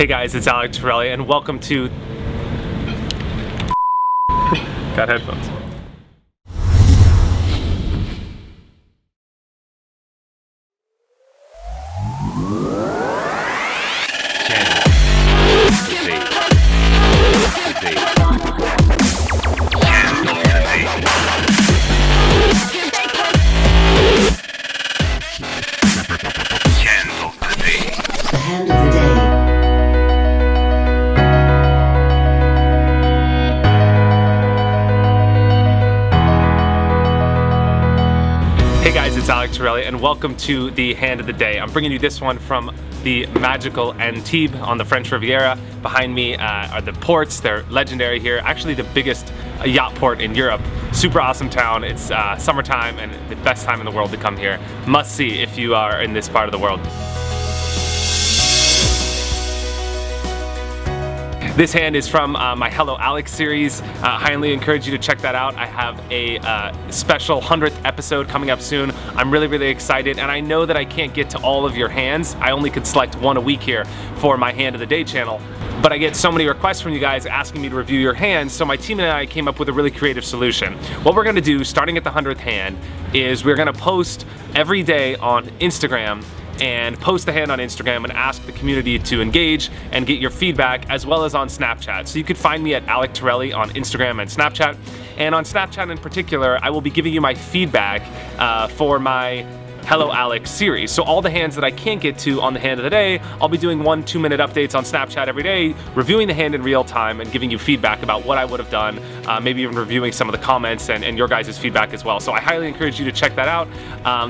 Hey guys, it's Alec Torelli and welcome to... Got headphones. Hey guys, it's Alec Torelli and welcome to the Hand of the Day. I'm bringing you this one from the magical Antibes on the French Riviera. Behind me are the ports. They're legendary here. Actually the biggest yacht port in Europe. Super awesome town. It's summertime and the best time in the world to come here. Must see if you are in this part of the world. This hand is from my Hello Alec series. Highly encourage you to check that out. I have a special 100th episode coming up soon. I'm really excited, and I know that I can't get to all of your hands. I only could select one a week here for my Hand of the Day channel. But I get so many requests from you guys asking me to review your hands, so my team and I came up with a really creative solution. What we're gonna do, starting at the 100th hand, is we're gonna post every day on Instagram and post the hand on Instagram and ask the community to engage and get your feedback, as well as on Snapchat. So you could find me at Alec Torelli on Instagram and Snapchat. And on Snapchat in particular, I will be giving you my feedback for my Hello Alec series. So all the hands that I can't get to on the Hand of the Day, I'll be doing 1-2 minute updates on Snapchat every day, reviewing the hand in real time and giving you feedback about what I would have done, maybe even reviewing some of the comments and your guys' feedback as well. So I highly encourage you to check that out.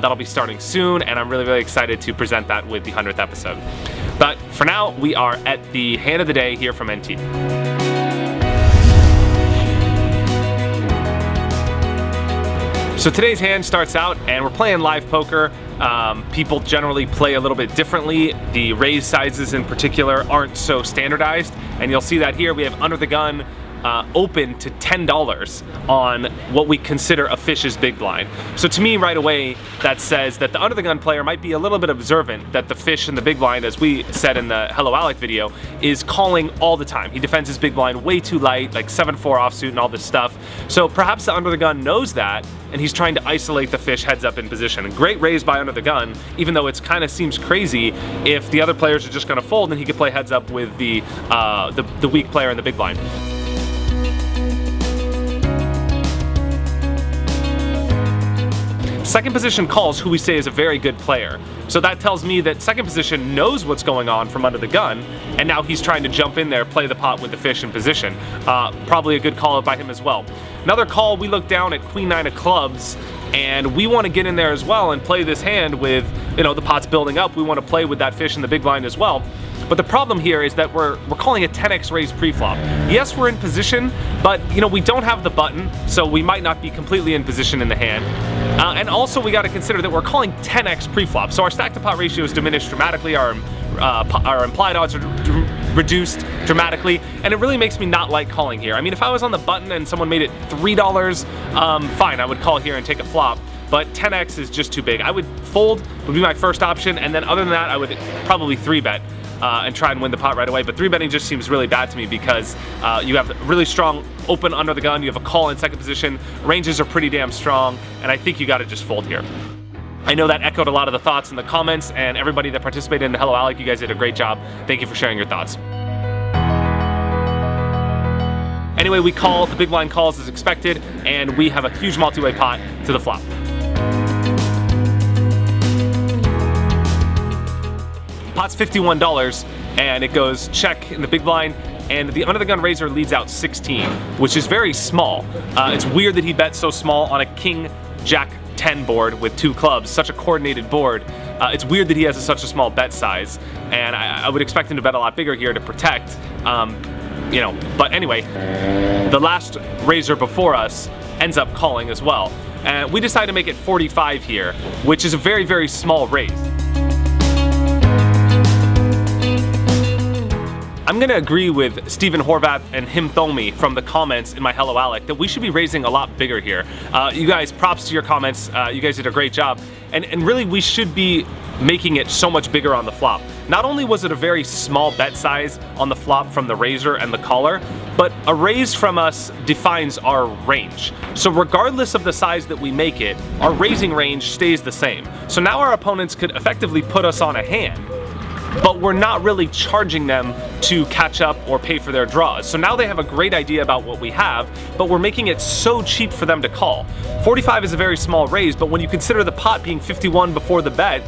That'll be starting soon, and I'm really excited to present that with the 100th episode. But for now, we are at the Hand of the Day here from NT. So today's hand starts out and we're playing live poker. People generally play a little bit differently. The raise sizes in particular aren't so standardized, and you'll see that here we have under the gun open to $10 on what we consider a fish's big blind. So to me right away that says that the under the gun player might be a little bit observant that the fish in the big blind, as we said in the Hello Alec video, is calling all the time. He defends his big blind way too light, like 7-4 offsuit and all this stuff. So perhaps the under the gun knows that and he's trying to isolate the fish heads up in position. A great raise by under the gun, even though it's kind of seems crazy if the other players are just gonna fold and he could play heads up with the weak player in the big blind. Second position calls who we say is a very good player. So that tells me that second position knows what's going on from under the gun, and now he's trying to jump in there, play the pot with the fish in position. Probably a good call out by him as well. Another call, we look down at Queen 9 of clubs, and we want to get in there as well and play this hand with, you know, the pot's building up. We want to play with that fish in the big blind as well. But the problem here is that we're calling a 10x raise pre-flop. Yes, we're in position, but you know, we don't have the button, so we might not be completely in position in the hand. And also we got to consider that we're calling 10x pre-flop, so our stack to pot ratio is diminished dramatically, our implied odds are reduced dramatically, and it really makes me not like calling here. I mean, if I was on the button and someone made it $3, fine, I would call here and take a flop. But 10x is just too big. I would fold, would be my first option, and then other than that, I would probably 3-bet. And try and win the pot right away. But 3-betting just seems really bad to me because you have really strong open under the gun, you have a call in second position, ranges are pretty damn strong, and I think you gotta just fold here. I know that echoed a lot of the thoughts in the comments, and everybody that participated in the Hello Alec, you guys did a great job. Thank you for sharing your thoughts. Anyway, we call, the big blind calls as expected, and we have a huge multi-way pot to the flop. Pot's $51 and it goes check in the big blind, and the under the gun raiser leads out 16, which is very small. It's weird that he bet so small on a king jack 10 board with 2 clubs, such a coordinated board. It's weird that he has such a small bet size, and I would expect him to bet a lot bigger here to protect. You know, but anyway, the last raiser before us ends up calling as well. And we decided to make it 45 here, which is a very small raise. I'm going to agree with Stephen Horvath and Him Thomi from the comments in my Hello Alec that we should be raising a lot bigger here. You guys, props to your comments. You guys did a great job. And really, we should be making it so much bigger on the flop. Not only was it a very small bet size on the flop from the raiser and the caller, but a raise from us defines our range. So regardless of the size that we make it, our raising range stays the same. So now our opponents could effectively put us on a hand, but we're not really charging them to catch up or pay for their draws. So now they have a great idea about what we have, but we're making it so cheap for them to call. 45 is a very small raise, but when you consider the pot being 51 before the bet,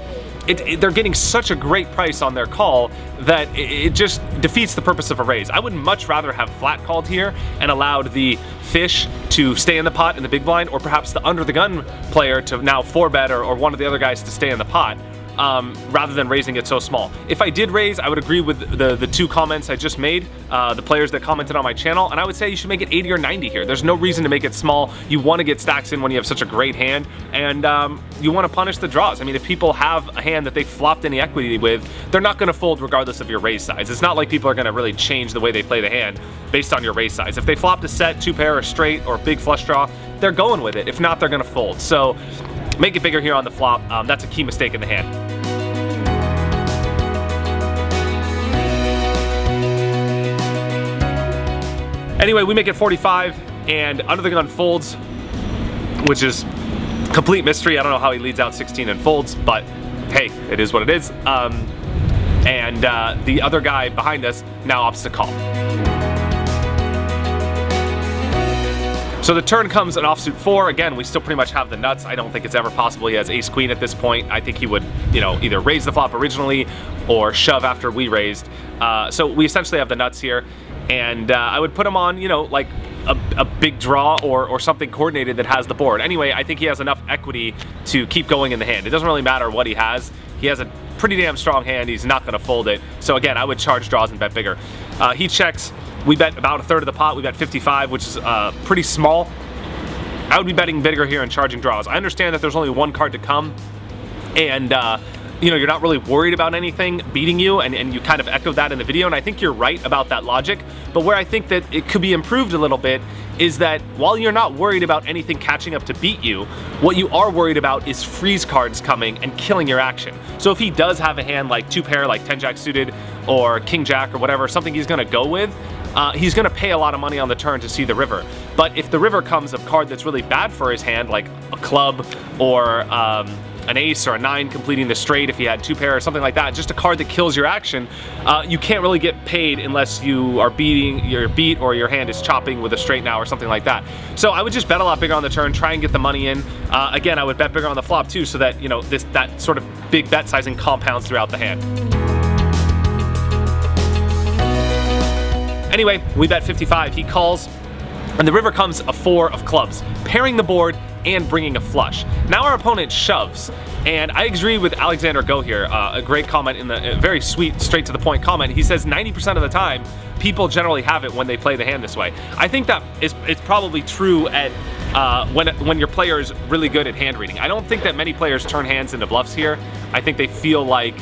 they're getting such a great price on their call that it just defeats the purpose of a raise. I would much rather have flat called here and allowed the fish to stay in the pot in the big blind, or perhaps the under the gun player to now 4-bet or one of the other guys to stay in the pot. Rather than raising it so small. If I did raise, I would agree with the two comments I just made, the players that commented on my channel, and I would say you should make it 80 or 90 here. There's no reason to make it small. You want to get stacks in when you have such a great hand, and you want to punish the draws. I mean, if people have a hand that they flopped any equity with, they're not going to fold regardless of your raise size. It's not like people are going to really change the way they play the hand based on your raise size. If they flopped a set, 2-pair, or straight, or big flush draw, they're going with it. If not, they're going to fold. So make it bigger here on the flop. That's a key mistake in the hand. Anyway, we make it 45, and under the gun folds, which is complete mystery. I don't know how he leads out 16 and folds, but hey, it is what it is. And the other guy behind us now opts to call. So the turn comes an offsuit 4. Again, we still pretty much have the nuts. I don't think it's ever possible he has ace-queen at this point. I think he would, either raise the flop originally or shove after we raised. So we essentially have the nuts here. And I would put him on, like a big draw or something coordinated that has the board. Anyway, I think he has enough equity to keep going in the hand. It doesn't really matter what he has. He has a pretty damn strong hand. He's not going to fold it. So again, I would charge draws and bet bigger. He checks. We bet about a third of the pot. We bet 55, which is pretty small. I would be betting bigger here and charging draws. I understand that there's only one card to come, and you're not really worried about anything beating you, and you kind of echoed that in the video, and I think you're right about that logic. But where I think that it could be improved a little bit is that while you're not worried about anything catching up to beat you, what you are worried about is freeze cards coming and killing your action. So if he does have a hand like 2-pair, like 10-jack suited or king-jack or whatever, something he's gonna go with, he's gonna pay a lot of money on the turn to see the river. But if the river comes a card that's really bad for his hand, like a club or an ace or a 9 completing the straight if he had 2-pair or something like that, just a card that kills your action, you can't really get paid unless you are beating your beat or your hand is chopping with a straight now or something like that. So I would just bet a lot bigger on the turn, try and get the money in. Again, I would bet bigger on the flop too, so that that sort of big bet sizing compounds throughout the hand. Anyway, we bet 55, he calls, and the river comes a 4 of clubs, pairing the board and bringing a flush. Now our opponent shoves, and I agree with Alexander Go here, a great comment in the very sweet, straight to the point comment. He says 90% of the time, people generally have it when they play the hand this way. I think that it's probably true at when your player is really good at hand reading. I don't think that many players turn hands into bluffs here. I think they feel like,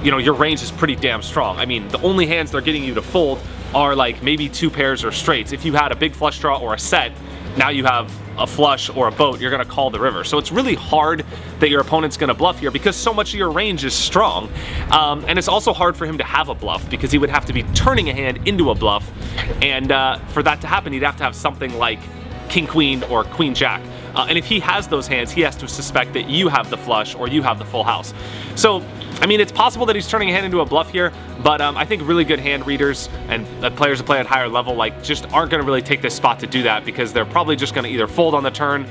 your range is pretty damn strong. I mean, the only hands they're getting you to fold are like maybe 2 pairs or straights. If you had a big flush draw or a set, now you have a flush or a boat, you're gonna call the river. So it's really hard that your opponent's gonna bluff here because so much of your range is strong. And it's also hard for him to have a bluff because he would have to be turning a hand into a bluff. And for that to happen, he'd have to have something like king queen or queen jack. And if he has those hands, he has to suspect that you have the flush or you have the full house. So, I mean, it's possible that he's turning a hand into a bluff here, but I think really good hand readers and players that play at higher level just aren't going to really take this spot to do that because they're probably just going to either fold on the turn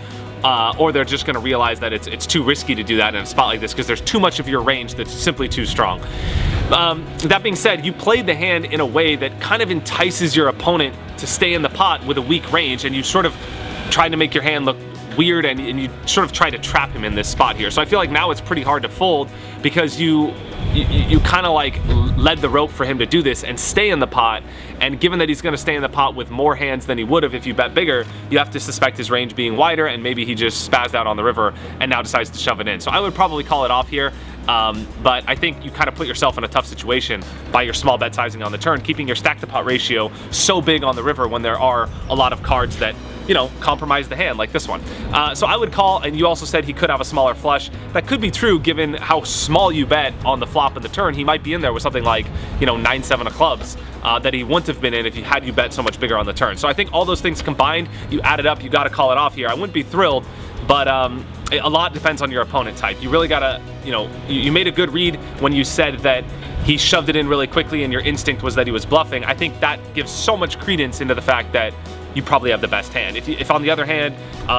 or they're just going to realize that it's too risky to do that in a spot like this because there's too much of your range that's simply too strong. That being said, you played the hand in a way that kind of entices your opponent to stay in the pot with a weak range, and you sort of tried to make your hand look weird, and you sort of try to trap him in this spot here. So I feel like now it's pretty hard to fold because you kind of like led the rope for him to do this and stay in the pot, and given that he's going to stay in the pot with more hands than he would have if you bet bigger, you have to suspect his range being wider, and maybe he just spazzed out on the river and now decides to shove it in. So I would probably call it off here, But I think you kind of put yourself in a tough situation by your small bet sizing on the turn, keeping your stack to pot ratio so big on the river when there are a lot of cards that, you know, compromise the hand like this one. So I would call, and you also said he could have a smaller flush. That could be true given how small you bet on the flop and the turn. He might be in there with something like, you know, 9-7 of clubs that he wouldn't have been in if you bet so much bigger on the turn. So I think all those things combined, you add it up, you got to call it off here. I wouldn't be thrilled, but a lot depends on your opponent type. You really got to, you know, you made a good read when you said that he shoved it in really quickly and your instinct was that he was bluffing. I think that gives so much credence into the fact that you probably have the best hand. If on the other hand,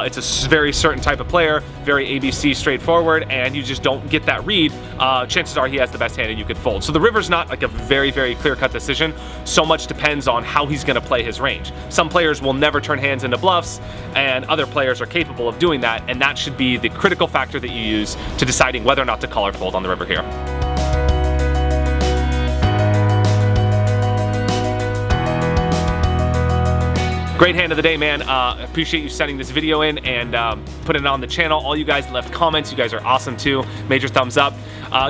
it's a very certain type of player, very ABC straightforward, and you just don't get that read, chances are he has the best hand and you could fold. So the river's not like a very, very clear-cut decision. So much depends on how he's gonna play his range. Some players will never turn hands into bluffs, and other players are capable of doing that, and that should be the critical factor that you use to deciding whether or not to call or fold on the river here. Great hand of the day, man. Appreciate you sending this video in and putting it on the channel. All you guys that left comments, you guys are awesome too. Major thumbs up.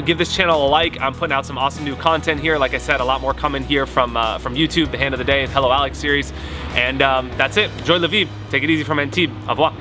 Give this channel a like. I'm putting out some awesome new content here. Like I said, a lot more coming here from YouTube, the hand of the day, Hello Alec series. And that's it. Enjoy Lviv. Take it easy from Antibes. Au revoir.